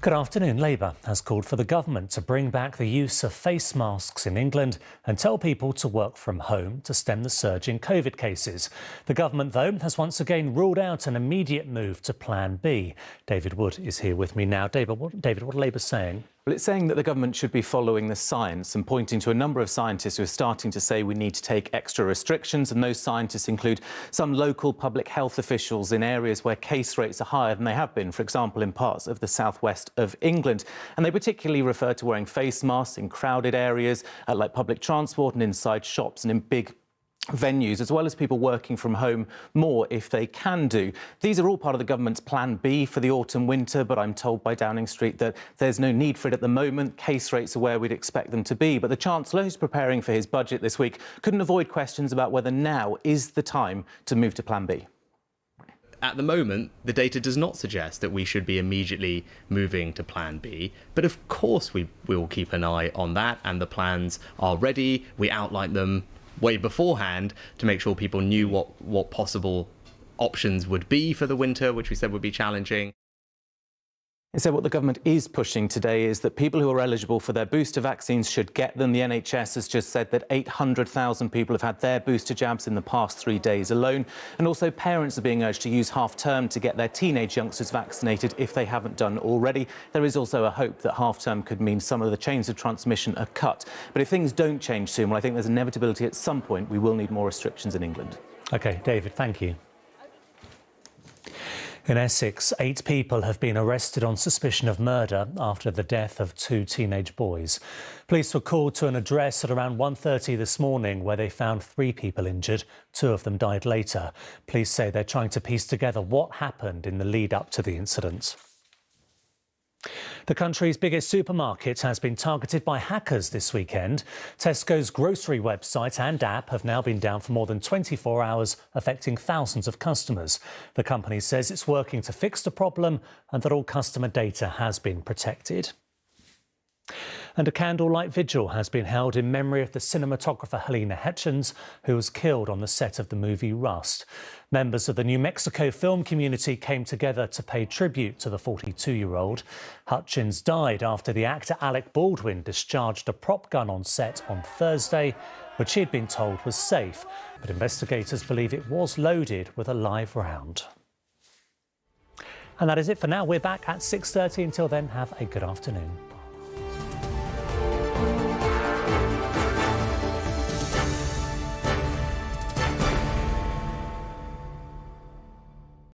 Good afternoon. Labour has called for the government to bring back the use of face masks in England and tell people to work from home to stem the surge in COVID cases. The government, though, has once again ruled out an immediate move to Plan B. David Wood is here with me now. David, what are Labour saying? Well, it's saying that the government should be following the science and pointing to a number of scientists who are starting to say we need to take extra restrictions, and those scientists include some local public health officials in areas where case rates are higher than they have been, for example, in parts of the southwest of England. And they particularly refer to wearing face masks in crowded areas like public transport and inside shops and in big venues, as well as people working from home more if they can do. These are all part of the government's Plan B for the autumn-winter, but I'm told by Downing Street that there's no need for it at the moment. Case rates are where we'd expect them to be. But the Chancellor, who's preparing for his budget this week, couldn't avoid questions about whether now is the time to move to Plan B. At the moment, the data does not suggest that we should be immediately moving to Plan B. But of course we will keep an eye on that, and the plans are ready. We outlined them way beforehand to make sure people knew what possible options would be for the winter, which we said would be challenging. So what the government is pushing today is that people who are eligible for their booster vaccines should get them. The NHS has just said that 800,000 people have had their booster jabs in the past 3 days alone. And also parents are being urged to use half-term to get their teenage youngsters vaccinated if they haven't done already. There is also a hope that half-term could mean some of the chains of transmission are cut. But if things don't change soon, well, I think there's an inevitability at some point we will need more restrictions in England. OK, David, thank you. In Essex, 8 people have been arrested on suspicion of murder after the death of 2 teenage boys. Police were called to an address at around 1:30 this morning where they found 3 people injured. 2 of them died later. Police say they're trying to piece together what happened in the lead up to the incident. The country's biggest supermarket has been targeted by hackers this weekend. Tesco's grocery website and app have now been down for more than 24 hours, affecting thousands of customers. The company says it's working to fix the problem and that all customer data has been protected. And a candlelight vigil has been held in memory of the cinematographer Helena Hutchins, who was killed on the set of the movie Rust. Members of the New Mexico film community came together to pay tribute to the 42-year-old. Hutchins died after the actor Alec Baldwin discharged a prop gun on set on Thursday, which he had been told was safe. But investigators believe it was loaded with a live round. And that is it for now. We're back at 6:30. Until then, have a good afternoon.